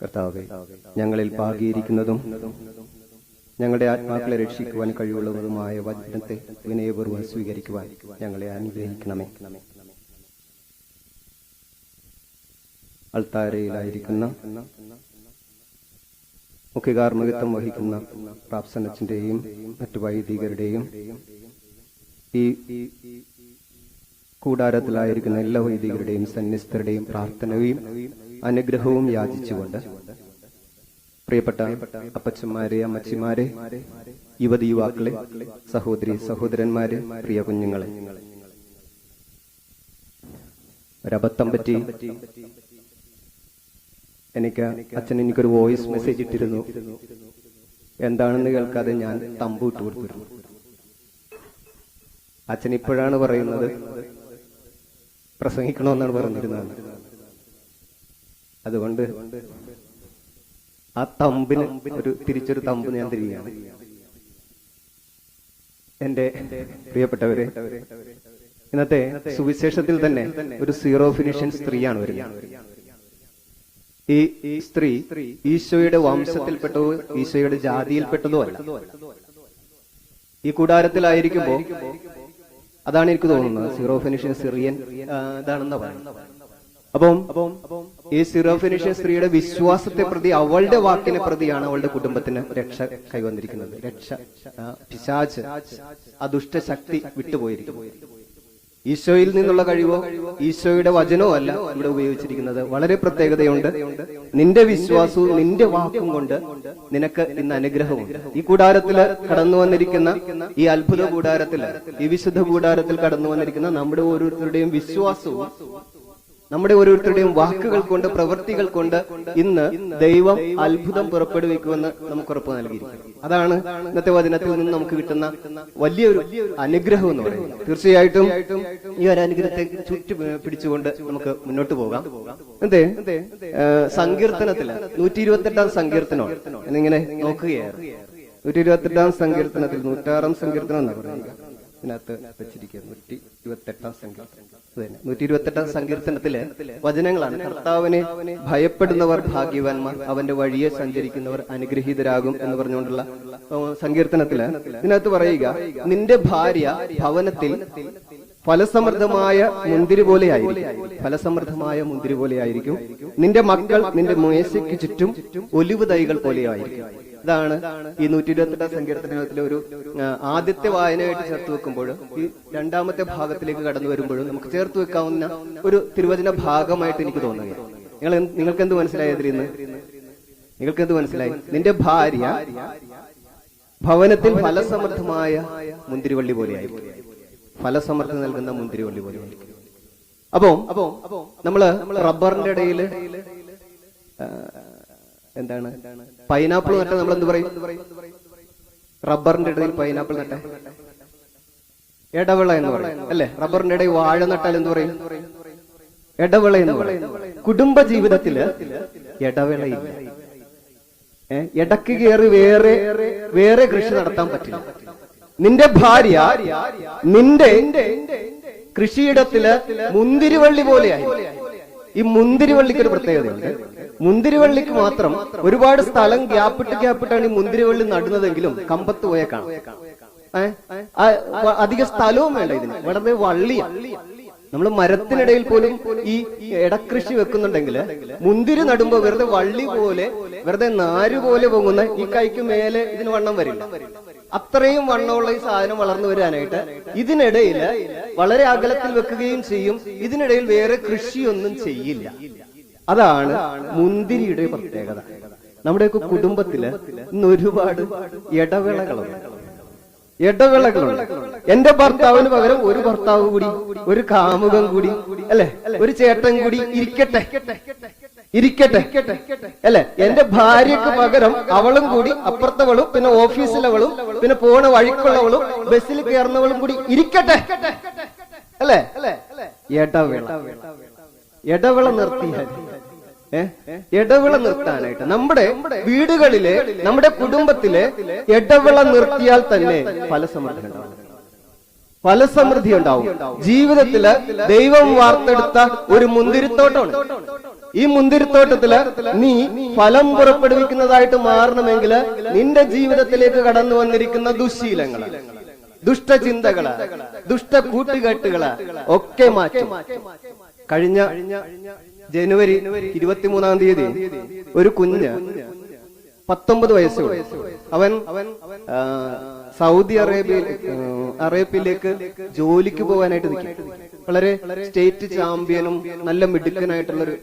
കർത്താവേ, ഞങ്ങളിൽ പാകിയിരിക്കുന്നതും ഞങ്ങളുടെ ആത്മാക്കളെ രക്ഷിക്കുവാൻ കഴിവുള്ളതുമായ വചനത്തെ വിനയപൂർവ്വം സ്വീകരിക്കുവാൻ ഞങ്ങളെ അനുഗ്രഹിക്കണമേ. അൾത്താരയിലായിരിക്കുന്ന മുഖ്യകാർമ്മികത്വം വഹിക്കുന്ന പ്രാപ്സനച്ചിന്റെയും മറ്റു വൈദികരുടെയും ഈ കൂടാരത്തിലായിരിക്കുന്ന എല്ലാ വൈദികരുടെയും സന്യസ്തരുടെയും പ്രാർത്ഥനയും അനുഗ്രഹവും യാചിച്ചുകൊണ്ട് പ്രിയപ്പെട്ട അപ്പച്ചന്മാരെ, അമ്മച്ചിമാരെ, യുവതി യുവാക്കളെ, സഹോദരി സഹോദരന്മാരെ, പ്രിയ കുഞ്ഞുങ്ങളെ, ഒരബദ്ധം പറ്റി എനിക്കൊരു വോയിസ് മെസ്സേജ് ഇട്ടിരുന്നു. എന്താണെന്ന് കേൾക്കാതെ ഞാൻ തമ്പ് ഇട്ട് കൊടുത്തിരുന്നു. അച്ഛൻ ഇപ്പോഴാണ് പറയുന്നത് പ്രസംഗിക്കണമെന്നാണ് പറഞ്ഞിരുന്നത്. അതുകൊണ്ട് ആ തമ്പിന് തിരിച്ചൊരു തമ്പ് ഞാൻ തിരികെയാണ്. എന്റെ പ്രിയപ്പെട്ടവരെ, ഇന്നത്തെ സുവിശേഷത്തിൽ തന്നെ ഒരു സീറോ ഫിനിഷൻ സ്ത്രീയാണ് വരുന്നത്. ഈ സ്ത്രീ ഈശോയുടെ വംശത്തിൽപ്പെട്ടതോ ഈശോയുടെ ജാതിയിൽപ്പെട്ടതോ അല്ല. ഈ കൂടാരത്തിലായിരിക്കുമ്പോ അതാണ് എനിക്ക് തോന്നുന്നത് സീറോ ഫിനിഷൻ സിറിയൻ ഇതാണെന്നാ പറയുന്നത്. അപ്പം ഈ സീറോ ഫിനിഷൻ സ്ത്രീയുടെ വിശ്വാസത്തെ പ്രതി, അവളുടെ വാക്കിനെ പ്രതിയാണ് അവളുടെ കുടുംബത്തിന് രക്ഷ കൈവന്നിരിക്കുന്നത്. പിശാച്, ആ ദുഷ്ടശക്തി വിട്ടുപോയിരിക്കും. ഈശോയിൽ നിന്നുള്ള കഴിവോ ഈശോയുടെ വചനമോ അല്ല ഇവിടെ ഉപയോഗിച്ചിരിക്കുന്നത്. വളരെ പ്രത്യേകതയുണ്ട്. നിന്റെ വിശ്വാസവും നിന്റെ വാക്കും കൊണ്ട് നിനക്ക് ഇന്ന് അനുഗ്രഹമുണ്ട്. ഈ കൂടാരത്തിൽ കടന്നു വന്നിരിക്കുന്ന, ഈ അത്ഭുത കൂടാരത്തിൽ, ഈ വിശുദ്ധ കൂടാരത്തിൽ കടന്നു വന്നിരിക്കുന്ന നമ്മുടെ ഓരോരുത്തരുടെയും വിശ്വാസവും നമ്മുടെ ഓരോരുത്തരുടെയും വാക്കുകൾ കൊണ്ട്, പ്രവൃത്തികൾ കൊണ്ട് ഇന്ന് ദൈവം അത്ഭുതം പുറപ്പെടുവിക്കുമെന്ന് നമുക്ക് ഉറപ്പ് നൽകിയിരിക്കുന്നു. അതാണ് ഇന്നത്തെ വചനത്തിൽ നിന്ന് നമുക്ക് കിട്ടുന്ന വലിയൊരു അനുഗ്രഹം എന്ന് പറയുന്നത്. തീർച്ചയായിട്ടും ഈ ഒരു അനുഗ്രഹത്തെ ചുറ്റി പിടിച്ചുകൊണ്ട് നമുക്ക് മുന്നോട്ട് പോകാം. അതെ, സങ്കീർത്തനത്തില് 128 സങ്കീർത്തനം എന്നിങ്ങനെ നോക്കുകയാണ്. 128 സങ്കീർത്തനത്തിൽ 106 സങ്കീർത്തനം എന്നാ പറയുക. ഇതിനകത്ത് വെച്ചിരിക്കുക 128 സങ്കീർത്തനം. 128 സങ്കീർത്തനത്തിലെ വചനങ്ങളാണ്. കർത്താവിനെ ഭയപ്പെടുന്നവർ ഭാഗ്യവാന്മാർ, അവന്റെ വഴിയെ സഞ്ചരിക്കുന്നവർ അനുഗ്രഹീതരാകും എന്ന് പറഞ്ഞുകൊണ്ടുള്ള സങ്കീർത്തനത്തില് ഇതിനകത്ത് പറയുക, നിന്റെ ഭാര്യ ഭവനത്തിൽ ഫലസമൃദ്ധമായ മുന്തിരി പോലെയായിരിക്കും. ഫലസമൃദ്ധമായ മുന്തിരി പോലെയായിരിക്കും. നിന്റെ മക്കൾ നിന്റെ മേശയ്ക്ക് ചുറ്റും ഒലിവ് തൈകൾ പോലെയായിരിക്കും. ഇതാണ് ഈ 128 സങ്കീർത്തനത്തിലെ ഒരു ആദ്യത്തെ വായനയായിട്ട് ചേർത്ത് വെക്കുമ്പോഴും ഈ രണ്ടാമത്തെ ഭാഗത്തിലേക്ക് കടന്നു വരുമ്പോഴും നമുക്ക് ചേർത്ത് വെക്കാവുന്ന ഒരു തിരുവചന ഭാഗമായിട്ട് എനിക്ക് തോന്നുകയാണ്. നിങ്ങൾക്ക് എന്ത് മനസ്സിലായി? അതിൽ നിന്ന് നിങ്ങൾക്ക് എന്ത് മനസ്സിലായി? നിന്റെ ഭാര്യ ഭവനത്തിൽ ഫലസമൃദ്ധമായ മുന്തിരിവള്ളി പോലെയായിരിക്കും. ഫലസമൃദ്ധി നൽകുന്ന മുന്തിരിവള്ളി പോലെയായിരിക്കും. അപ്പോ നമ്മള് റബ്ബറിന്റെ ഇടയിൽ എന്താണ് പൈനാപ്പിൾ നട്ട നമ്മൾ എന്ത് പറയും? റബ്ബറിന്റെ ഇടയിൽ പൈനാപ്പിൾ നട്ട ഇടവിള എന്ന് പറയും അല്ലെ? റബ്ബറിന്റെ ഇടയിൽ വാഴ നട്ടാൽ എന്ത് പറയും? ഇടവിള എന്ന് പറയും. കുടുംബ ജീവിതത്തില് ഇടവിളയില്ല. ഇടക്ക് കയറി വേറെ കൃഷി നടത്താൻ പറ്റില്ല. നിന്റെ ഭാര്യ നിന്റെ കൃഷിയിടത്തില് മുന്തിരിവള്ളി പോലെയായി. ഈ മുന്തിരിവള്ളിക്ക് ഒരു പ്രത്യേകതയുണ്ട്. മുന്തിരിവള്ളിക്ക് മാത്രം ഒരുപാട് സ്ഥലം ഗ്യാപ്പിട്ടാണ് ഈ മുന്തിരിവള്ളി നടുന്നതെങ്കിലും കമ്പത്ത് പോയ കാണാം. അധിക സ്ഥലവും വേണ്ട ഇതിന്. വളരെ വള്ളിയാണ്. നമ്മൾ മരത്തിനിടയിൽ പോലും ഈ ഇടകൃഷി വെക്കുന്നുണ്ടെങ്കിൽ മുന്തിരി നടുമ്പോ വെറുതെ വള്ളി പോലെ, വെറുതെ നാര് പോലെ പൊങ്ങുന്ന ഈ കൈക്ക് മേലെ ഇതിന് വണ്ണം വരില്ല. അത്രയും വണ്ണമുള്ള ഈ സാധനം വളർന്നു വരാനായിട്ട് ഇതിനിടയിൽ വളരെ അകലത്തിൽ വെക്കുകയും ചെയ്യും. ഇതിനിടയിൽ വേറെ കൃഷിയൊന്നും ചെയ്യില്ല. അതാണ് മുന്തിരിയുടെ പ്രത്യേകത. നമ്മുടെയൊക്കെ കുടുംബത്തില് ഇന്ന് ഒരുപാട് ഇടവേളകളുണ്ട്. എന്റെ ഭർത്താവിന് പകരം ഒരു ഭർത്താവ് കൂടി, ഒരു കാമുകൻ കൂടി, അല്ലെ, ഒരു ചേട്ടൻ കൂടി ഇരിക്കട്ടെ അല്ലെ? എന്റെ ഭാര്യക്ക് പകരം അവളും കൂടി, അപ്പുറത്തവളും, പിന്നെ ഓഫീസിലവളും, പിന്നെ പോണ വഴിക്കുള്ളവളും, ബസ്സിൽ കയറുന്നവളും കൂടി ഇരിക്കട്ടെ അല്ലെ? ഇടവിള നിർത്തിയാൽ ഇടവിള നിർത്താനായിട്ട് നമ്മുടെ വീടുകളിലെ, നമ്മുടെ കുടുംബത്തിലെ ഇടവിള നിർത്തിയാൽ തന്നെ ഫലസമൃദ്ധി ഉണ്ടാവും. ഫലസമൃദ്ധി ഉണ്ടാവും. ജീവിതത്തില് ദൈവം വാർത്തെടുത്ത ഒരു മുന്തിരിത്തോട്ടമാണ്. ഈ മുന്തിരിത്തോട്ടത്തില് നീ ഫലം പുറപ്പെടുവിക്കുന്നതായിട്ട് മാറണമെങ്കിൽ നിന്റെ ജീവിതത്തിലേക്ക് കടന്നു വന്നിരിക്കുന്ന ദുശ്ശീലങ്ങൾ, ദുഷ്ടചിന്തകള്, ദുഷ്ട കൂട്ടുകെട്ടുകള് ഒക്കെ മാറ്റും. കഴിഞ്ഞ ജനുവരി 23 ഒരു കുഞ്ഞ് 19 വയസ്സുള്ള അവൻ സൗദി അറേബ്യയിലേക്ക് സൂപ്പർവൈസറിലേക്ക് പോകാനായിട്ട് നിൽക്കും. വളരെ സ്റ്റേറ്റ് ചാമ്പ്യനും നല്ല മിടുക്കനായിട്ടുള്ള ഒരു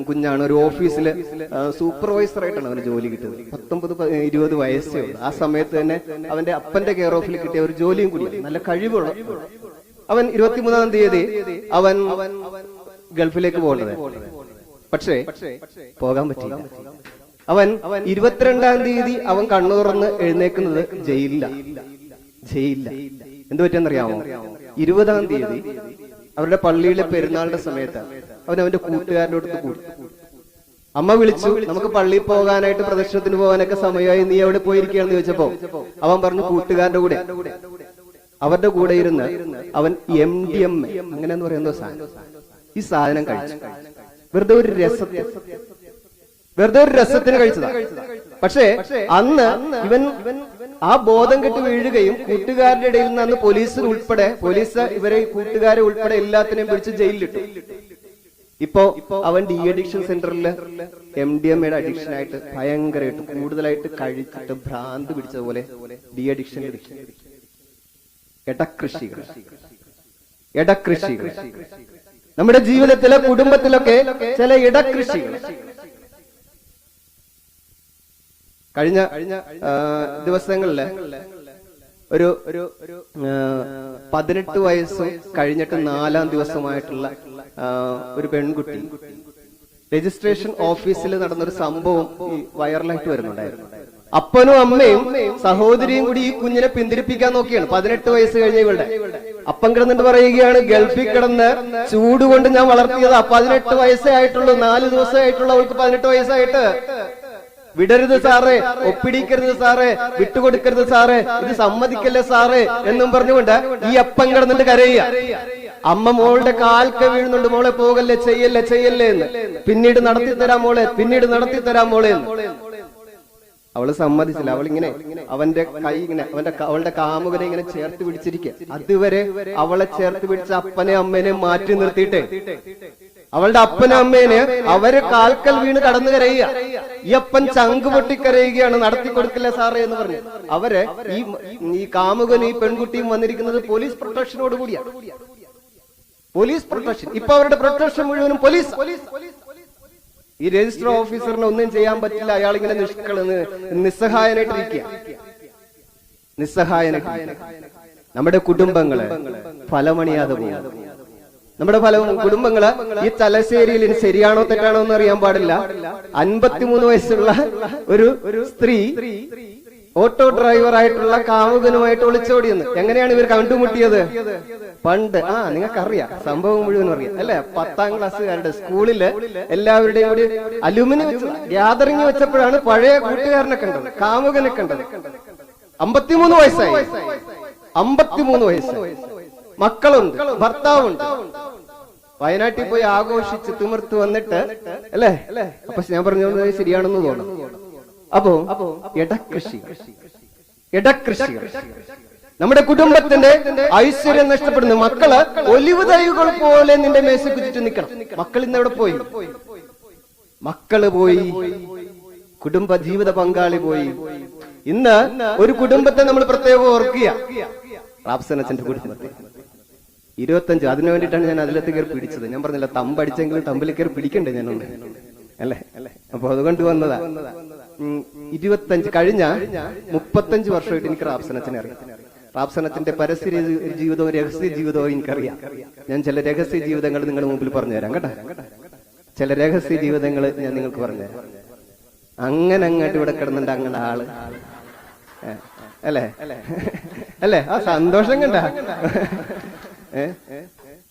കുഞ്ഞാണ്. ഒരു ഓഫീസില് സൂപ്പർവൈസറായിട്ടാണ് അവന് ജോലി കിട്ടുന്നത്. 19-20 വയസ്സേ ഉള്ളൂ. ആ സമയത്ത് തന്നെ അവന്റെ അപ്പന്റെ കെയർ ഓഫിൽ കിട്ടിയ ഒരു ജോലിയും കൂടി, നല്ല കഴിവുള്ള അവൻ. 23 അവൻ ഗൾഫിലേക്ക് പോകേണ്ടത്, പക്ഷേ പോകാൻ പറ്റില്ല. അവൻ 22 അവൻ കണ്ണു തുറന്ന് എഴുന്നേക്കുന്നത് ജയിലില്ല. എന്ത് പറ്റിയെന്നറിയാമോ? 20 അവരുടെ പള്ളിയിലെ പെരുന്നാളിന്റെ സമയത്ത് അവന്റെ കൂട്ടുകാരൻ്റെ അടുത്ത് കൂടി. അമ്മ വിളിച്ചു, നമുക്ക് പള്ളിയിൽ പോകാനായിട്ട് പ്രദർശനത്തിന് പോകാനൊക്കെ സമയമായി, നീ എവിടെ പോയിരിക്കുകയാണെന്ന് ചോദിച്ചപ്പോ അവൻ പറഞ്ഞു കൂട്ടുകാരന്റെ കൂടെ. അവരുടെ കൂടെ ഇരുന്ന് അവൻ MDMA അങ്ങനെയെന്ന് പറയുന്ന സാധനം, ഈ സാധനം കഴിച്ചു. വെറുതെ ഒരു രസത്തിന് കഴിച്ചതാ. പക്ഷേ അന്ന് ഇവൻ ആ ബോധം കെട്ട് വീഴുകയും കൂട്ടുകാരുടെ ഇടയിൽ നിന്ന് അന്ന് പോലീസ് ഇവരെ കൂട്ടുകാരെ ഉൾപ്പെടെ എല്ലാത്തിനെയും പിടിച്ച് ജയിലിലിട്ടു. ഇപ്പോ അവൻ ഡി അഡിക്ഷൻ സെന്ററിൽ MDMA അഡിക്ഷൻ ആയിട്ട് ഭയങ്കരമായിട്ട് കൂടുതലായിട്ട് കഴിച്ചിട്ട് ഭ്രാന്ത് പിടിച്ചതുപോലെ ഡി അഡിക്ഷൻ. ഇടകൃഷികൾ നമ്മുടെ ജീവിതത്തിലെ കുടുംബത്തിലൊക്കെ ചില ഇടകൃഷികൾ. കഴിഞ്ഞ ദിവസങ്ങളില് ഒരു 18 വയസ്സ് കഴിഞ്ഞിട്ട് 4-ാം ദിവസമായിട്ടുള്ള ഒരു പെൺകുട്ടി രജിസ്ട്രേഷൻ ഓഫീസിൽ നടന്നൊരു സംഭവം വൈറലായിട്ട് വരുന്നുണ്ടായിരുന്നു. അപ്പനും അമ്മയും സഹോദരിയും കൂടി ഈ കുഞ്ഞിനെ പിന്തിരിപ്പിക്കാൻ നോക്കിയാണ്. 18 വയസ്സ് കഴിഞ്ഞ ഇവളുടെ അപ്പം കിടന്നിട്ട് പറയുകയാണ്, ഗൾഫിൽ കിടന്ന് ചൂടുകൊണ്ട് ഞാൻ വളർത്തിയതാ, 18 വയസ്സേ ആയിട്ടുള്ളൂ, 4 ദിവസമേ ആയിട്ടുള്ളൂ അവൾക്ക് 18 വയസ്സായിട്ട്. വിടരുത് സാറേ, ഒപ്പിടിക്കരുത് സാറേ, വിട്ടുകൊടുക്കരുത് സാറേ, ഇത് സമ്മതിക്കല്ലേ സാറേ എന്നും പറഞ്ഞുകൊണ്ട് ഈ അപ്പം കിടന്നിട്ട് കരയുക. അമ്മ മോളുടെ കാൽക്ക് വീഴുന്നുണ്ട്, മോളെ പോകല്ലേ, ചെയ്യല്ലേ എന്ന്. പിന്നീട് നടത്തി തരാം മോളെ എന്ന്. അവള് സമ്മതിച്ചില്ല. അവളിങ്ങനെ അവന്റെ കൈ ഇങ്ങനെ അവളുടെ കാമുകനെ ഇങ്ങനെ ചേർത്ത് പിടിച്ചിരിക്കുക. അതുവരെ അവളെ ചേർത്ത് പിടിച്ച അപ്പനെ അമ്മേനെ മാറ്റി നിർത്തിയിട്ട് അവളുടെ അപ്പനും അമ്മേനെ അവര് കാൽക്കൽ വീണ് കടന്നു കരയുക. ഈ അപ്പൻ ചങ്ക് പൊട്ടിക്കരയുകയാണ്, നടത്തി കൊടുക്കില്ല സാറേ എന്ന് പറഞ്ഞു. അവര് ഈ കാമുകനും ഈ പെൺകുട്ടിയും വന്നിരിക്കുന്നത് പോലീസ് പ്രൊട്ടക്ഷനോട് കൂടിയാണ്. Police protection. ഇപ്പൊ അവരുടെ പ്രൊട്ടക്ഷൻ മുഴുവനും പോലീസ്. ഈ രജിസ്റ്റർ ഓഫീസറിന് ഒന്നും ചെയ്യാൻ പറ്റില്ല. അയാൾ ഇങ്ങനെ നിസ്സഹായനായിട്ടിരിക്കുക. നമ്മുടെ കുടുംബങ്ങള് ഫലമണിയാതെ പോകും. നമ്മുടെ കുടുംബങ്ങള് ഈ തലശ്ശേരിയിൽ ശരിയാണോ തെറ്റാണോ എന്ന് അറിയാൻ പാടില്ല. 53 വയസ്സുള്ള ഒരു സ്ത്രീ ഓട്ടോ ഡ്രൈവർ ആയിട്ടുള്ള കാമുകനുമായിട്ട് ഒളിച്ചോടിയെന്ന്. എങ്ങനെയാണ് ഇവർ കണ്ടുമുട്ടിയത്? പണ്ട് നിങ്ങൾക്കറിയാം, സംഭവം മുഴുവൻ അറിയാം അല്ലെ? 10ാം ക്ലാസ്സുകാരുടെ സ്കൂളില് എല്ലാവരുടെയും കൂടി അലുമിനി ഗ്യാതറിങ് വെച്ചപ്പോഴാണ് പഴയ കൂട്ടുകാരനെ കണ്ടത്, കാമുകനെ കണ്ടത്. 53 വയസ്സായി. 53 വയസ്സായി. മക്കളുണ്ട്, ഭർത്താവുണ്ട്. വയനാട്ടിൽ പോയി ആഘോഷിച്ച് തിമിർത്ത് വന്നിട്ട് അല്ലേ? അപ്പൊ ഞാൻ പറഞ്ഞത് ശരിയാണെന്ന് തോന്നുന്നു. അപ്പോ ഇടകൃഷികൾ നമ്മുടെ കുടുംബത്തിന്റെ ഐശ്വര്യം നഷ്ടപ്പെടുന്നു. മക്കള് ഒലിവ് തൈകൾ പോലെ നിന്റെ മേശയ്ക്ക് ചുറ്റും നിൽക്കണം. മക്കൾ ഇന്ന് എവിടെ പോയി? മക്കള് പോയി, കുടുംബ ജീവിത പങ്കാളി പോയി. ഇന്ന് ഒരു കുടുംബത്തെ നമ്മൾ പ്രത്യേകം ഓർക്കുക. റാബ്സനച്ചന്റെ കുടുംബത്തെ 25, അതിനു വേണ്ടിയിട്ടാണ് ഞാൻ അതിലത്ത് കയറി പിടിച്ചത്. ഞാൻ പറഞ്ഞില്ല, തമ്പടിച്ചെങ്കിലും തമ്പിൽ കയറി പിടിക്കണ്ടേ ഞാനൊന്ന്, അല്ലേ? അപ്പൊ അതുകൊണ്ട് വന്നതാ. 25 കഴിഞ്ഞ 35 വർഷമായിട്ട് എനിക്ക് റാബ്സനച്ചനെ അറിയാം. റാബ്സനച്ചന്റെ പരസ്യ ജീവിതവും രഹസ്യ ജീവിതവും എനിക്കറിയാം. ഞാൻ ചില രഹസ്യ ജീവിതങ്ങൾ നിങ്ങളുടെ മുമ്പിൽ പറഞ്ഞുതരാം കേട്ടോ. ചില രഹസ്യ ജീവിതങ്ങൾ ഞാൻ നിങ്ങൾക്ക് പറഞ്ഞുതരാം. അങ്ങനെ അങ്ങോട്ട് ഇവിടെ കിടന്നുണ്ട് അങ്ങനെ ആള്, അല്ലേ? ആ സന്തോഷം കണ്ട.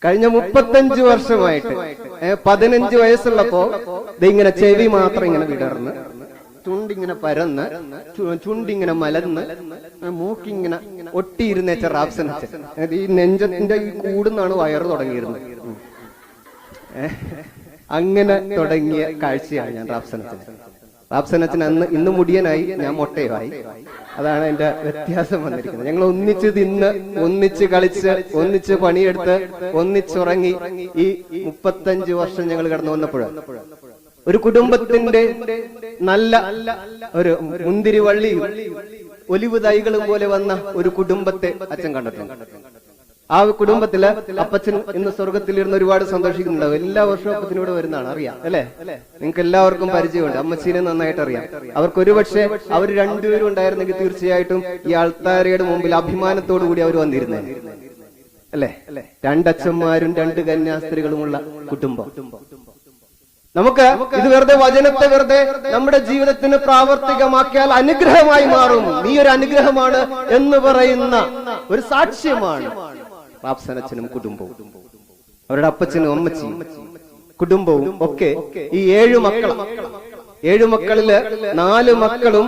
കഴിഞ്ഞ 35 വർഷമായിട്ട് 15 വയസ്സുള്ളപ്പോ ഇങ്ങനെ ചെവി മാത്രം ഇങ്ങനെ വിടർന്ന്, ചുണ്ടിങ്ങനെ പരന്ന്, ചുണ്ടിങ്ങനെ മലന്ന്, മൂക്കിങ്ങനെ ഒട്ടിയിരുന്നേച്ച റാബ്സനച്ചൻ. ഈ നെഞ്ചത്തിന്റെ ഈ കൂടുന്നാണ് വയറ് തുടങ്ങിയിരുന്നത്. അങ്ങനെ തുടങ്ങിയ കാഴ്ചയാണ് ഞാൻ റാപ്സനച്ചൻ. റാപ്സനച്ചൻ ഇന്ന് മുടിയനായി, ഞാൻ മൊട്ടയുമായി. അതാണ് എന്റെ വ്യത്യാസം വന്നിരിക്കുന്നത്. ഞങ്ങൾ ഒന്നിച്ച് തിന്ന്, ഒന്നിച്ച് കളിച്ച്, ഒന്നിച്ച് പണിയെടുത്ത്, ഒന്നിച്ചുറങ്ങി ഈ 35 വർഷം ഞങ്ങൾ കടന്നു വന്നപ്പോഴാണ് ഒരു കുടുംബത്തിന്റെ നല്ല ഒരു മുന്തിരി വള്ളിയും ഒലിവ് തൈകളും പോലെ വന്ന ഒരു കുടുംബത്തെ അച്ഛൻ കണ്ടിട്ടുണ്ട്. ആ കുടുംബത്തില് അപ്പച്ചൻ ഇന്ന് സ്വർഗത്തിലിരുന്ന് ഒരുപാട് സന്തോഷിക്കുന്നുണ്ടാവും. എല്ലാ വർഷവും അപ്പച്ചനോട് വരുന്നതാണ്, അറിയാം അല്ലെ? നിങ്ങൾക്ക് എല്ലാവർക്കും പരിചയമുണ്ട്. അമ്മച്ചീനെ നന്നായിട്ട് അറിയാം. അവർക്ക് ഒരുപക്ഷെ അവർ രണ്ടുപേരും ഉണ്ടായിരുന്നെങ്കിൽ തീർച്ചയായിട്ടും ഈ ആൾത്താരയുടെ മുമ്പിൽ അഭിമാനത്തോടു കൂടി അവർ വന്നിരുന്നേ അല്ലെ? 2 അച്ഛന്മാരും 2 കന്യാസ്ത്രീകളുമുള്ള കുടുംബം. നമുക്ക് ഇത് വചനത്തെ വെറുതെ നമ്മുടെ ജീവിതത്തിന് പ്രാവർത്തികമാക്കിയാൽ അനുഗ്രഹമായി മാറും. നീ ഒരു അനുഗ്രഹമാണ് എന്ന് പറയുന്ന ഒരു സാക്ഷ്യമാണ് റാപ്സനച്ചനും കുടുംബവും, അവരുടെ അപ്പച്ചനും അമ്മച്ചിയും കുടുംബവും ഒക്കെ. ഈ 7 മക്കളാണ്. 7 മക്കളില് 4 മക്കളും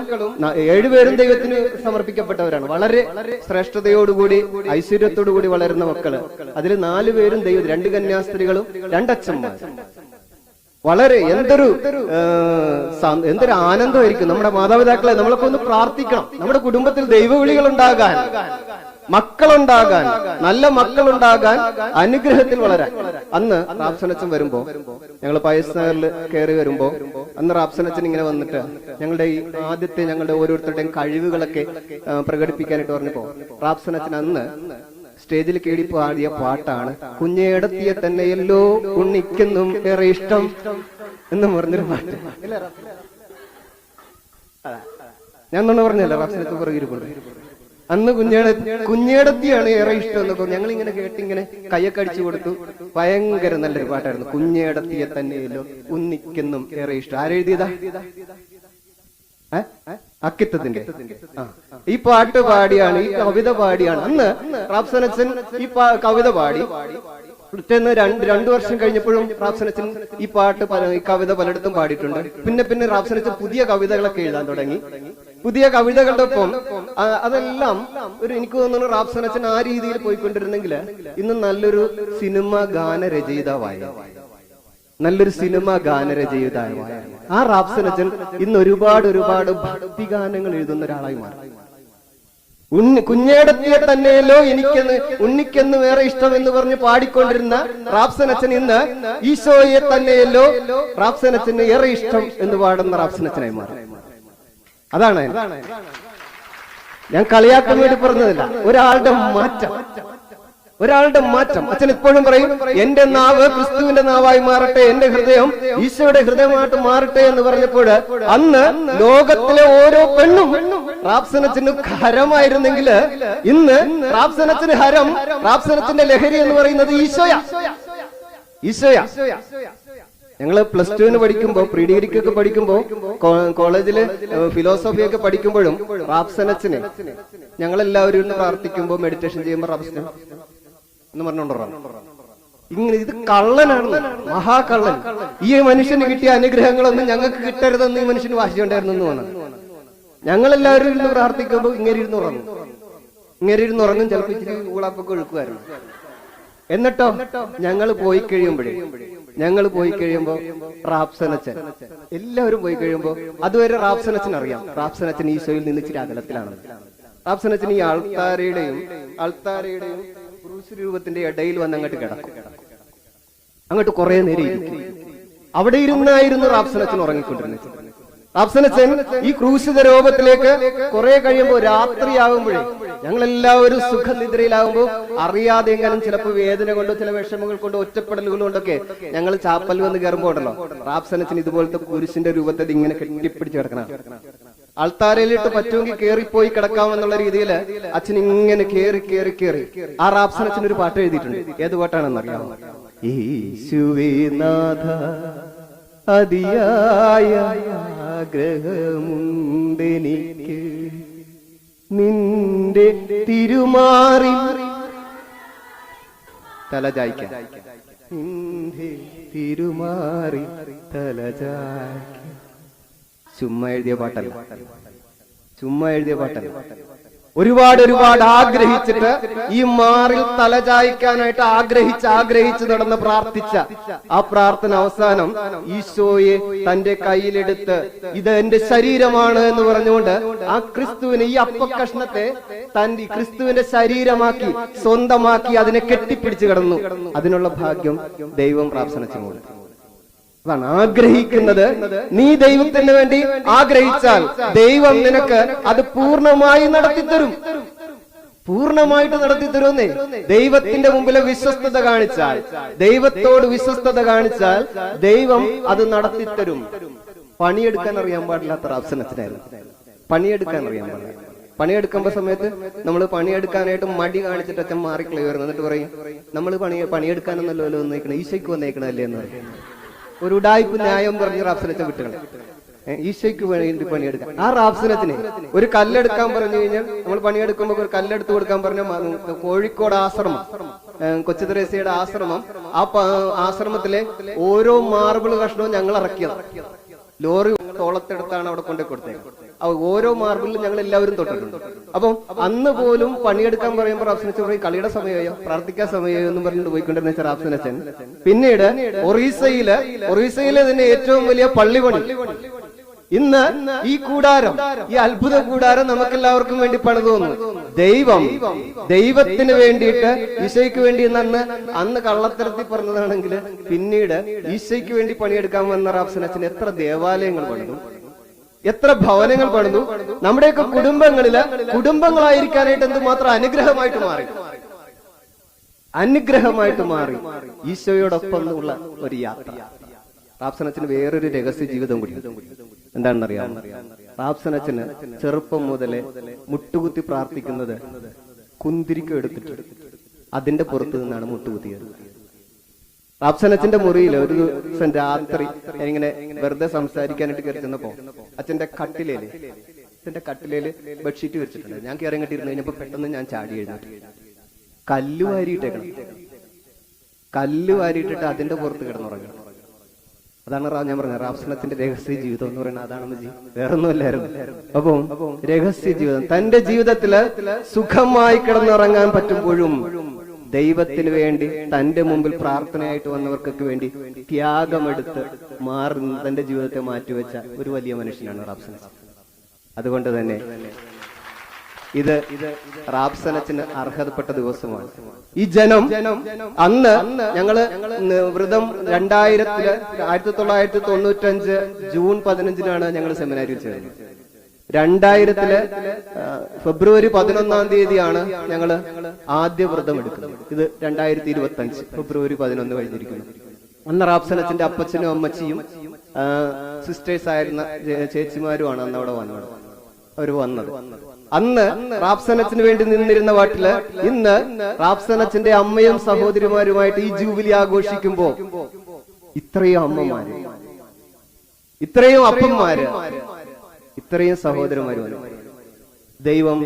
7 പേരും ദൈവത്തിന് സമർപ്പിക്കപ്പെട്ടവരാണ്. വളരെ ശ്രേഷ്ഠതയോടുകൂടി ഐശ്വര്യത്തോടുകൂടി വളരുന്ന മക്കള്. അതിൽ 4 പേരും ദൈവം, 2 കന്യാസ്ത്രീകളും 2 അച്ഛന്മാരും. വളരെ എന്തൊരു ആനന്ദമായിരിക്കും. നമ്മുടെ മാതാപിതാക്കളെ നമ്മളൊക്കെ ഒന്ന് പ്രാർത്ഥിക്കണം. നമ്മുടെ കുടുംബത്തിൽ ദൈവവിളികൾ ഉണ്ടാകാൻ, മക്കളുണ്ടാകാൻ, നല്ല മക്കളുണ്ടാകാൻ, അനുഗ്രഹത്തിൽ വളരാൻ. അന്ന് റാപ്സനച്ചൻ വരുമ്പോ, ഞങ്ങൾ പയസ് നഗറിൽ കയറി വരുമ്പോ, അന്ന് റാപ്സനച്ചൻ ഇങ്ങനെ വന്നിട്ട് ഞങ്ങളുടെ ഈ ആദ്യത്തെ ഞങ്ങളുടെ ഓരോരുത്തരുടെയും കഴിവുകളൊക്കെ പ്രകടിപ്പിക്കാനായിട്ട് പറഞ്ഞപ്പോ റാപ്സനച്ചൻ അന്ന് സ്റ്റേജിൽ കേടി പാടിയ പാട്ടാണ് കുഞ്ഞേടത്തിയെ തന്നെയല്ലോ ഉണ്ണിക്കെന്നും ഏറെ ഇഷ്ടം എന്ന് പറഞ്ഞൊരു പാട്ട്. ഞാൻ തന്നെ പറഞ്ഞല്ലോ, റാപ്സനച്ചൻ പുറകിരിപ്പുണ്ട്. അന്ന് കുഞ്ഞേടത്തിയാണ് ഏറെ ഇഷ്ടം എന്നൊക്കെ ഞങ്ങൾ ഇങ്ങനെ കേട്ടിങ്ങനെ കയ്യൊക്കെ അടിച്ചു കൊടുത്തു. ഭയങ്കര നല്ലൊരു പാട്ടായിരുന്നു. കുഞ്ഞേടത്തിയെ തന്നെയല്ലോ ഉണ്ണിക്കെന്നും ഏറെ ഇഷ്ടം. ആരെഴുതിയതാ? അക്കിത്തത്തിന്റെ. ഈ പാട്ട് പാടിയാണ്, ഈ കവിത പാടിയാണ് അന്ന് റാപ്സനച്ചൻ ഈ കവിത പാടി. പിറ്റേന്ന് 2 വർഷം കഴിഞ്ഞപ്പോഴും റാപ്സനച്ചൻ ഈ പാട്ട്, ഈ കവിത പലയിടത്തും പാടിയിട്ടുണ്ട്. പിന്നെ റാപ്സനച്ചൻ പുതിയ കവിതകളൊക്കെ എഴുതാൻ തുടങ്ങി. പുതിയ കവിതകളുടെ ഒപ്പം അതെല്ലാം എനിക്ക് തോന്നുന്നു റാപ്സനച്ചൻ ആ രീതിയിൽ പോയിക്കൊണ്ടിരുന്നെങ്കിൽ ഇന്ന് നല്ലൊരു സിനിമ ഗാനരചയിതാവായ, നല്ലൊരു സിനിമ ഗാനരചയിതാവായ ആ റാപ്സനച്ചൻ ഇന്ന് ഒരുപാട് ഭക്തിഗാനങ്ങൾ എഴുതുന്ന ഒരാളായി മാറി. കുഞ്ഞേടത്തിയെ തന്നെയല്ലോ ഉണ്ണിക്കെന്ന് വേറെ ഇഷ്ടം എന്ന് പറഞ്ഞ് പാടിക്കൊണ്ടിരുന്ന റാപ്സനച്ചൻ ഇന്ന് ഈശോയെ തന്നെയല്ലോ റാപ്സനച്ചന് ഏറെ ഇഷ്ടം എന്ന് പാടുന്ന റാപ്സനച്ചനായി മാറി. അതാണ് ഞാൻ കളിയാക്കാൻ വേണ്ടി പറഞ്ഞതല്ല, ഒരാളുടെ മാറ്റം. അച്ഛൻ എപ്പോഴും പറയും, എന്റെ നാവ് ക്രിസ്തുവിന്റെ നാവായി മാറട്ടെ, എന്റെ ഹൃദയം ഈശോയുടെ ഹൃദയമായിട്ട് മാറട്ടെ എന്ന് പറഞ്ഞപ്പോൾ അന്ന് ലോകത്തിലെ ഓരോ പെണ്ണും റാപ്സനച്ചന് ഹരമായിരുന്നെങ്കിൽ ഇന്ന് റാപ്സനച്ചന് ഹരം, റാപ്സനച്ചന്റെ ലഹരി എന്ന് പറയുന്നത് ഈശോയാ. ഞങ്ങള് +2 പഠിക്കുമ്പോ, പ്രീ ഡിഗ്രിക്കൊക്കെ പഠിക്കുമ്പോ, കോളേജില് ഫിലോസഫി ഒക്കെ പഠിക്കുമ്പോഴും റാപ്സനച്ചന് ഞങ്ങളെല്ലാവരും ഇന്ന് പ്രാർത്ഥിക്കുമ്പോ, മെഡിറ്റേഷൻ ചെയ്യുമ്പോ റാപ്സന എന്ന് പറഞ്ഞോണ്ടോ ഇങ്ങനെ, ഇത് കള്ളനാണ്, മഹാകള്ളൻ. ഈ മനുഷ്യന് കിട്ടിയ അനുഗ്രഹങ്ങളൊന്നും ഞങ്ങൾക്ക് കിട്ടരുതെന്ന് ഈ മനുഷ്യന് വാശിയുണ്ടായിരുന്നു എന്ന് തോന്നുന്നു. ഞങ്ങളെല്ലാവരും ഇരുന്ന് പ്രാർത്ഥിക്കുമ്പോ ഇങ്ങനെ ഇരുന്ന് ഉറങ്ങും. ചിലപ്പോൾ ഇച്ചിരി ഊളാപ്പൊക്കെ ഒഴുക്കുമായിരുന്നു. എന്നിട്ടോ ഞങ്ങൾ പോയി കഴിയുമ്പോ റാപ്സനച്ചൻ, എല്ലാവരും പോയി കഴിയുമ്പോ, അതുവരെ റാപ്സനച്ചൻ അറിയാം റാപ്സനച്ചൻ ഈശോയിൽ നിന്ന് ഇച്ചിരി അകലത്തിലാണ്. റാപ്സനച്ചൻ ഈ ആൾത്താരയുടെയും ക്രൂശ് രൂപത്തിന്റെ ഇടയിൽ വന്ന് അങ്ങോട്ട് കിടക്കും. അങ്ങോട്ട് കുറെ നേരം ഇരിക്കും. അവിടെ ഇരുന്നായിരുന്നു റാപ്സനച്ചൻ ഉറങ്ങിക്കൊണ്ടിരുന്നത്. റാപ്സനച്ചൻ ഈ ക്രൂശിത രൂപത്തിലേക്ക് കുറെ കഴിയുമ്പോൾ, രാത്രിയാകുമ്പോഴേ, ഞങ്ങളെല്ലാവരും സുഖനിദ്രയിലാകുമ്പോൾ അറിയാതെ എങ്കിലും ചിലപ്പോൾ വേദന കൊണ്ടോ ചില വിഷമങ്ങൾ കൊണ്ടോ ഒറ്റപ്പെടലുകൾ കൊണ്ടൊക്കെ ഞങ്ങൾ ചാപ്പൽ വന്ന് കയറുമ്പോൾ ഉണ്ടല്ലോ, റാപ്സനച്ചൻ ഇതുപോലത്തെ കുരിശിന്റെ രൂപത്തിൽ ഇങ്ങനെ കെട്ടിപ്പിടിച്ച് കിടക്കണം. ആൾത്താരയിലിട്ട് പറ്റുമെങ്കിൽ കേറിപ്പോയി കിടക്കാമെന്നുള്ള രീതിയിൽ അച്ഛൻ ഇങ്ങനെ കേറി ആ റാപ്സനച്ചൻ ഒരു പാട്ട് എഴുതിയിട്ടുണ്ട്. ഏത് പാട്ടാണെന്നറിയാമോ? യേശുവേ നാഥ അതിയായ ആഗ്രഹമുണ്ടെനിക്ക് നിന്റെ തിരുമാറി തലചായ്ക്കാൻ, നിന്റെ തിരുമാറി തലചായ്ക്കാൻ. ചുമ്മാ എഴുതിയ പാട്ടല്ല. ഒരുപാട് ആഗ്രഹിച്ചിട്ട് ഈ മാറിൽ തലചായ്ക്കാനായിട്ട് ആഗ്രഹിച്ച് നടന്ന് പ്രാർത്ഥിച്ച ആ പ്രാർത്ഥന അവസാനം ഈശോയെ തന്റെ കയ്യിലെടുത്ത് ഇത് എന്റെ ശരീരമാണ് എന്ന് പറഞ്ഞുകൊണ്ട് ആ ക്രിസ്തുവിനെ, ഈ അപ്പക്കഷ്ണത്തെ തന്റെ ക്രിസ്തുവിന്റെ ശരീരമാക്കി സ്വന്തമാക്കി അതിനെ കെട്ടിപ്പിടിച്ചു കിടന്നു. അതിനുള്ള ഭാഗ്യം ദൈവം പ്രാർത്ഥനച്ചു കൊടുത്തു. അതാണ് ആഗ്രഹിക്കുന്നത്. നീ ദൈവത്തിന് വേണ്ടി ആഗ്രഹിച്ചാൽ ദൈവം നിനക്ക് അത് പൂർണ്ണമായി നടത്തിത്തരും. പൂർണ്ണമായിട്ട് നടത്തിത്തരുന്നേ. ദൈവത്തിന്റെ മുമ്പിലെ വിശ്വസ്തത കാണിച്ചാൽ, ദൈവത്തോട് വിശ്വസ്തത കാണിച്ചാൽ ദൈവം അത് നടത്തിത്തരും. പണിയെടുക്കാൻ അറിയാൻ പാടില്ലാത്ത റാപ്സനത്തിനായിരുന്നു. പണിയെടുക്കാൻ അറിയാൻ പാടില്ല. പണിയെടുക്കുമ്പോ സമയത്ത് നമ്മൾ പണിയെടുക്കാനായിട്ട് മടി കാണിച്ചിട്ട് അച്ഛൻ മാറിക്കളി വരുന്നു. എന്നിട്ട് പറയും, നമ്മൾ പണിയെടുക്കാനൊന്നല്ലോ വന്നേക്കണം, ഈശോയ്ക്ക് വന്നേക്കണല്ലേ എന്ന് പറയും. ഒരു ഉഡായിപ്പ് ന്യായം പറഞ്ഞ് റാപ്സനത്തെ വിട്ടുകൾ. ഈശോയ്ക്ക് വേണ്ടി പണിയെടുക്കാം. ആ റാപ്സനത്തിന് ഒരു കല്ലെടുക്കാൻ പറഞ്ഞു കഴിഞ്ഞാൽ, നമ്മൾ പണിയെടുക്കുമ്പോൾ ഒരു കല്ലെടുത്ത് കൊടുക്കാൻ പറഞ്ഞ കോഴിക്കോട് ആശ്രമം, കൊച്ചു തെരേസയുടെ ആശ്രമം, ആ ആശ്രമത്തിലെ ഓരോ മാർബിൾ കഷ്ണവും ഞങ്ങൾ ഇറക്കിയത്. ലോറി തോളത്തെടുത്താണ് അവിടെ കൊണ്ടു കൊടുത്തത്. ഓരോ മാർബിളിലും ഞങ്ങൾ എല്ലാവരും തൊട്ടിട്ടുണ്ട്. അപ്പം അന്ന് പോലും പണിയെടുക്കാൻ പറയുമ്പോൾ റാപ്സനച്ചൻ പറയും, കളിയുടെ സമയമോ പ്രാർത്ഥിക്കാൻ സമയമോ എന്നും പറഞ്ഞിട്ട് പോയിക്കൊണ്ടിരുന്ന റാപ്സനച്ചൻ പിന്നീട് ഒറീസയിലെ തന്നെ ഏറ്റവും വലിയ പള്ളിപണി, ഇന്ന് ഈ കൂടാരം, ഈ അത്ഭുത കൂടാരം നമുക്കെല്ലാവർക്കും വേണ്ടി പണിതു തന്നു. ദൈവത്തിന് വേണ്ടിയിട്ട്, ഈശോയ്ക്ക് വേണ്ടി അന്ന് കള്ളത്തരത്തിൽ പറഞ്ഞതാണെങ്കിൽ പിന്നീട് ഈശോയ്ക്ക് വേണ്ടി പണിയെടുക്കാൻ വന്ന റാപ്സനച്ചൻ എത്ര ദേവാലയങ്ങൾ പണിതു, എത്ര ഭവനങ്ങൾ പണിതു. നമ്മുടെയൊക്കെ കുടുംബങ്ങളായിരിക്കാനായിട്ട് എന്തുമാത്രം അനുഗ്രഹമായിട്ട് മാറി ഈശോയോടൊപ്പം ഉള്ള ഒരു യാത്ര. റാപ്സനച്ചന് വേറൊരു രഹസ്യ ജീവിതം കൂടി. എന്താണെന്നറിയാം, റാപ്സനച്ചന് ചെറുപ്പം മുതലേ മുട്ടുകുത്തി പ്രാർത്ഥിക്കുന്നത് കുന്തിരിക്കം എടുത്തിട്ട് അതിന്റെ പുറത്തു നിന്നാണ് മുട്ടുകുത്തിയത്. റാപ്സനച്ചന്റെ മുറിയിൽ ഒരു ദിവസം രാത്രി ഇങ്ങനെ വെറുതെ സംസാരിക്കാനായിട്ട് കയറി ചെന്നപ്പോ അച്ഛന്റെ കട്ടിലേല് ബെഡ്ഷീറ്റ് വെച്ചിട്ടുണ്ട്. ഞാൻ കയറി കെട്ടിരുന്നു കഴിഞ്ഞപ്പോ പെട്ടെന്ന് ഞാൻ ചാടി എഴുന്നേറ്റ്. കല്ല് വാരിയിട്ടിട്ട് അതിന്റെ പുറത്ത് കിടന്നുറങ്ങണം. അതാണ് ഞാൻ പറഞ്ഞത് റാപ്സനത്തിന്റെ രഹസ്യ ജീവിതം എന്ന് പറയുന്നത്. അതാണെന്ന് വേറൊന്നുമല്ലായിരുന്നു. അപ്പം രഹസ്യ ജീവിതം, തന്റെ ജീവിതത്തില് സുഖമായി കിടന്നുറങ്ങാൻ പറ്റുമ്പോഴും ദൈവത്തിന് വേണ്ടി തന്റെ മുമ്പിൽ പ്രാർത്ഥനയായിട്ട് വന്നവർക്കൊക്കെ വേണ്ടി ത്യാഗമെടുത്ത് തന്റെ ജീവിതത്തെ മാറ്റിവെച്ച ഒരു വലിയ മനുഷ്യനാണ് റാപ്സനച്ചൻ. അതുകൊണ്ട് തന്നെ ഇത് റാപ്സനച്ചന് അർഹതപ്പെട്ട ദിവസമാണ്. ഈ ജനം അന്ന് ഞങ്ങള് വ്രതം 1995 ജൂൺ 15 ഞങ്ങൾ സെമിനാരിൽ ചേർന്നത്. 2000 ഫെബ്രുവരി 11 ഞങ്ങള് ആദ്യ വ്രതം എടുക്കുന്നത്. ഇത് 2025 ഫെബ്രുവരി 11 കഴിഞ്ഞിരിക്കുന്നു. അന്ന് റാപ്സനച്ചന്റെ അപ്പച്ചനും അമ്മച്ചിയും സിസ്റ്റേഴ്സ് ആയിരുന്ന ചേച്ചിമാരുമാണ് അന്ന് അവിടെ വന്നത്. അവര് വന്നത് അന്ന് റാപ്സനച്ചന് വേണ്ടി നിന്നിരുന്ന വാട്ടില് ഇന്ന് റാപ്സനച്ചന്റെ അമ്മയും സഹോദരിമാരുമായിട്ട് ഈ ജൂബിലി ആഘോഷിക്കുമ്പോ ഇത്രയും അമ്മമാര്, ഇത്രയും അപ്പന്മാര്, ഇത്രയും സഹോദരന്മാരും ദൈവം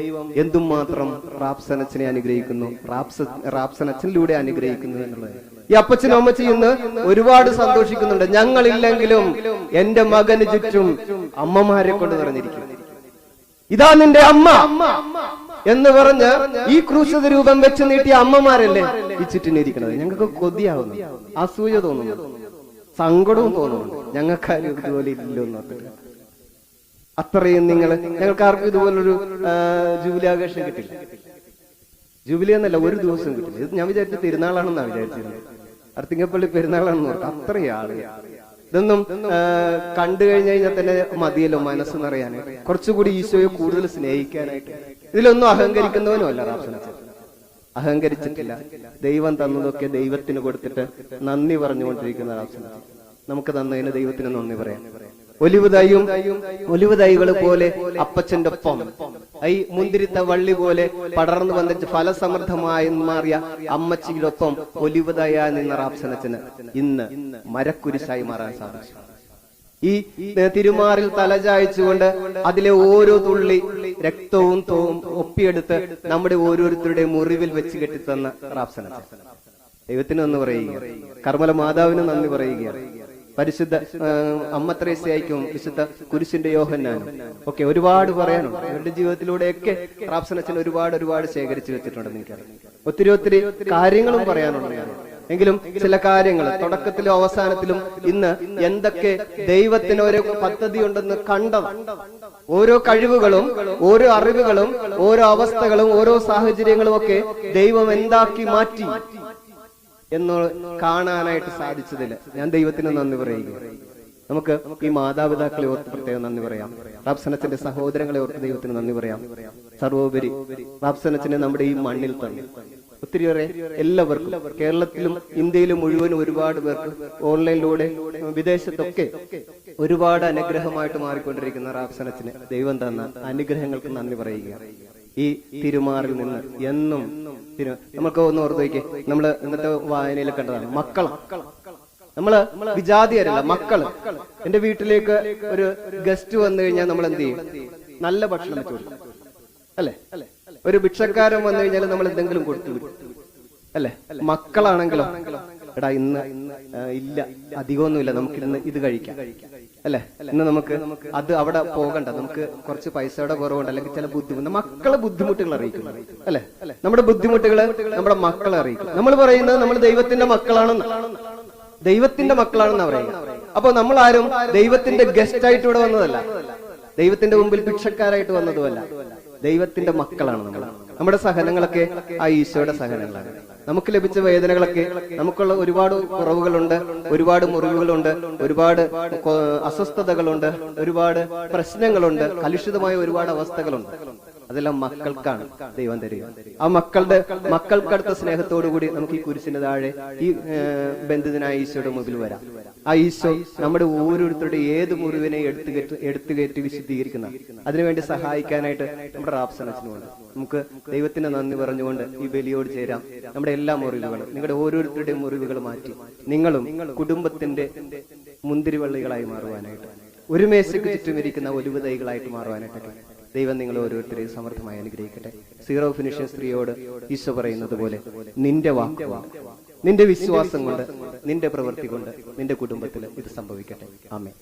എന്തുമാത്രം റാപ്സനച്ചനെ അനുഗ്രഹിക്കുന്നു, റാപ്സനച്ചനിലൂടെ അനുഗ്രഹിക്കുന്നു എന്നുള്ളത്. ഈ അപ്പച്ചനും അമ്മച്ചി ഇന്ന് ഒരുപാട് സന്തോഷിക്കുന്നുണ്ട്. ഞങ്ങളില്ലെങ്കിലും എന്റെ മകന് ചുറ്റും അമ്മമാരെ കൊണ്ട് നിറഞ്ഞിരിക്കും. ഇതാ നിന്റെ അമ്മ എന്ന് പറഞ്ഞ് ഈ ക്രൂശിത രൂപം വെച്ച് നീട്ടിയ അമ്മമാരല്ലേ ഈ ചുറ്റിനിരിക്കുന്നത്. ഞങ്ങൾക്ക് കൊതിയാവുന്നു, അസൂയ തോന്നുന്നു, സങ്കടവും തോന്നുന്നു. ഞങ്ങൾക്കാരും ഇതുപോലെ ഇല്ലല്ലോ എന്ന് പറഞ്ഞിട്ട് അത്രയും ഞങ്ങൾക്ക് ആർക്കും ഇതുപോലൊരു ജൂബിലി ആഘോഷം കിട്ടില്ല. ജൂബിലി എന്നല്ല, ഒരു ദിവസം കിട്ടില്ല. ഇത് ഞാൻ വിചാരിച്ച തിരുനാളാണെന്നാണ് വിചാരിച്ചിരുന്നത്. അർത്തിങ്കപ്പള്ളി പെരുന്നാളാണെന്ന് ഓർത്ത് അത്രയും ആള്. ഇതൊന്നും കണ്ടു കഴിഞ്ഞാൽ തന്നെ മതിയല്ലോ മനസ്സ് നിറയാനായിട്ട്, കുറച്ചുകൂടി ഈശോയെ കൂടുതൽ സ്നേഹിക്കാനായിട്ട്. ഇതിലൊന്നും അഹങ്കരിക്കുന്നവനും അല്ല റാപ്സനച്ചൻ. അഹങ്കരിച്ചിട്ടില്ല. ദൈവം തന്നതൊക്കെ ദൈവത്തിന് കൊടുത്തിട്ട് നന്ദി പറഞ്ഞുകൊണ്ടിരിക്കുന്ന റാപ്സനച്ചൻ. നമുക്ക് തന്നതിന് ദൈവത്തിന് നന്ദി പറയാം. ഒലിവ് തൈകൾ പോലെ അപ്പച്ചന്റെ ഒപ്പം ഈ മുന്തിരിത്ത വള്ളി പോലെ പടർന്നു വന്നിട്ട് ഫലസമൃദ്ധമായി മാറിയ അമ്മച്ചിയിലൊപ്പം ഒലിവ് തൈയായി നിന്ന റാപ്സനച്ചന് ഇന്ന് മരക്കുരിശായി മാറാൻ സാധിച്ചു. ഈ തിരുമാറിൽ തലചായ്ച്ചുകൊണ്ട് അതിലെ ഓരോ തുള്ളി രക്തവും ഒപ്പിയെടുത്ത് നമ്മുടെ ഓരോരുത്തരുടെ മുറിവിൽ വെച്ച് കെട്ടിത്തന്ന റാപ്സനച്ചൻ. ദൈവത്തിന് നന്ദി പറയുക, കർമ്മല മാതാവിന് നന്ദി പറയുകയാണ്. പരിശുദ്ധ അമ്മ ത്രേസ്യായ്ക്കും വിശുദ്ധ കുരിശിന്റെ യോഹന്നാനും ഒക്കെ ഒരുപാട് പറയാനുണ്ട്. അവരുടെ ജീവിതത്തിലൂടെയൊക്കെ റാപ്സനച്ചൻ ഒരുപാട് ശേഖരിച്ചു വെച്ചിട്ടുണ്ടെന്ന് എനിക്കറിയാം. ഒത്തിരി കാര്യങ്ങളും പറയാനുണ്ട്. എങ്കിലും ചില കാര്യങ്ങൾ തുടക്കത്തിലും അവസാനത്തിലും ഇന്ന് എന്തൊക്കെ ദൈവത്തിന് ഓരോ പദ്ധതി ഉണ്ടെന്ന് കണ്ടത്, ഓരോ കഴിവുകളും ഓരോ അറിവുകളും ഓരോ അവസ്ഥകളും ഓരോ സാഹചര്യങ്ങളും ഒക്കെ ദൈവം എന്താക്കി മാറ്റി എന്ന് കാണാനായിട്ട് സാധിച്ചതില്ല ഞാൻ ദൈവത്തിന് നന്ദി പറയുക. നമുക്ക് ഈ മാതാപിതാക്കളെ ഓർത്ത് പ്രത്യേകം നന്ദി പറയാം. റാപ്സനച്ചന്റെ സഹോദരങ്ങളെ ഓർത്ത് ദൈവത്തിന് നന്ദി പറയാം. സർവോപരി റാപ്സനച്ചനെ നമ്മുടെ ഈ മണ്ണിൽ തന്നെ ഒത്തിരിയേറെ എല്ലാവർക്കും കേരളത്തിലും ഇന്ത്യയിലും മുഴുവനും ഒരുപാട് പേർക്ക് ഓൺലൈനിലൂടെ വിദേശത്തൊക്കെ ഒരുപാട് അനുഗ്രഹമായിട്ട് മാറിക്കൊണ്ടിരിക്കുന്ന റാപ്സനച്ചന് ദൈവം തന്ന അനുഗ്രഹങ്ങൾക്ക് നന്ദി പറയുക. ഈ തിരുമാറിൽ നിന്ന് എന്നും നമുക്ക് ഒന്ന് ഓർത്ത് വയ്ക്കേ, നമ്മള് ഇന്നത്തെ വായനയിൽ കണ്ടതാണ് മക്കള്. നമ്മള് വിജാതിയരല്ല, മക്കള്. എന്റെ വീട്ടിലേക്ക് ഒരു ഗസ്റ്റ് വന്നു കഴിഞ്ഞാൽ നമ്മൾ എന്ത് ചെയ്യും? നല്ല ഭക്ഷണം വെച്ചു കൊടുക്കും അല്ലെ? ഒരു ഭിക്ഷക്കാരൻ വന്നു കഴിഞ്ഞാൽ നമ്മൾ എന്തെങ്കിലും കൊടുത്തു വിടും അല്ലെ? മക്കളാണെങ്കിലോ, എടാ ഇന്ന് ഇല്ല, അധികമൊന്നുമില്ല, നമുക്ക് ഇന്ന് ഇത് കഴിക്കാം അല്ലെ, ഇന്ന് നമുക്ക് അത് അവിടെ പോകണ്ട, നമുക്ക് കുറച്ച് പൈസയുടെ കുറവുണ്ട്, അല്ലെങ്കിൽ ചില ബുദ്ധിമുട്ട് മക്കളെ ബുദ്ധിമുട്ടുകൾ അറിയിക്കും അല്ലെ? നമ്മുടെ ബുദ്ധിമുട്ടുകള് നമ്മുടെ മക്കളെ അറിയിക്കും. നമ്മൾ പറയുന്നത് നമ്മൾ ദൈവത്തിന്റെ മക്കളാണെന്ന് പറയുക. അപ്പൊ നമ്മൾ ആരും ദൈവത്തിന്റെ ഗസ്റ്റ് ആയിട്ട് ഇവിടെ വന്നതല്ല, ദൈവത്തിന്റെ മുമ്പിൽ ഭിക്ഷക്കാരായിട്ട് വന്നതുമല്ല, ദൈവത്തിന്റെ മക്കളാണ് നമ്മൾ. നമ്മുടെ സഹനങ്ങളൊക്കെ ആ ഈശോയുടെ സഹനങ്ങളാണ്. നമുക്ക് ലഭിച്ച വേദനകളൊക്കെ, നമുക്കുള്ള ഒരുപാട് കുറവുകളുണ്ട്, ഒരുപാട് മുറിവുകളുണ്ട്, ഒരുപാട് അസ്വസ്ഥതകളുണ്ട്, ഒരുപാട് പ്രശ്നങ്ങളുണ്ട്, കലുഷിതമായ ഒരുപാട് അവസ്ഥകളുണ്ട്. അതെല്ലാം മക്കൾക്കാണ് ദൈവം തരിക. ആ മക്കൾക്കടുത്ത സ്നേഹത്തോടുകൂടി നമുക്ക് ഈ കുരിശിന് താഴെ ഈ ബന്ധിതനായ ഈശോയുടെ മുമ്പിൽ വരാം. ആ ഈശോ നമ്മുടെ ഓരോരുത്തരുടെ ഏത് മുറിവിനെ എടുത്തുകയറ്റി വിശുദ്ധീകരിക്കുന്ന, അതിനുവേണ്ടി സഹായിക്കാനായിട്ട് നമ്മുടെ റാപ്സനച്ചനുണ്ട്. നമുക്ക് ദൈവത്തിന് നന്ദി പറഞ്ഞുകൊണ്ട് ഈ ബലിയോട് ചേരാം. നമ്മുടെ എല്ലാ മുറിവുകളും, നിങ്ങളുടെ ഓരോരുത്തരുടെയും മുറിവുകൾ മാറ്റി നിങ്ങളും കുടുംബത്തിന്റെ മുന്തിരിവള്ളികളായി മാറുവാനായിട്ട്, ഒരു മേശയ്ക്ക് ചുറ്റും ഇരിക്കുന്ന ഒലിവ് തൈകളായിട്ട് മാറുവാനായിട്ടൊക്കെ ദൈവം നിങ്ങൾ ഓരോരുത്തരെയും സമർത്ഥമായി അനുഗ്രഹിക്കട്ടെ. സീറോ ഫിനിഷ്യൻ സ്ത്രീയോട് ഈശോ പറയുന്നത് പോലെ നിന്റെ വാക്കുകൊണ്ട്, നിന്റെ വിശ്വാസം കൊണ്ട്, നിന്റെ പ്രവൃത്തി കൊണ്ട് നിന്റെ കുടുംബത്തിൽ ഇത് സംഭവിക്കട്ടെ. ആമേൻ.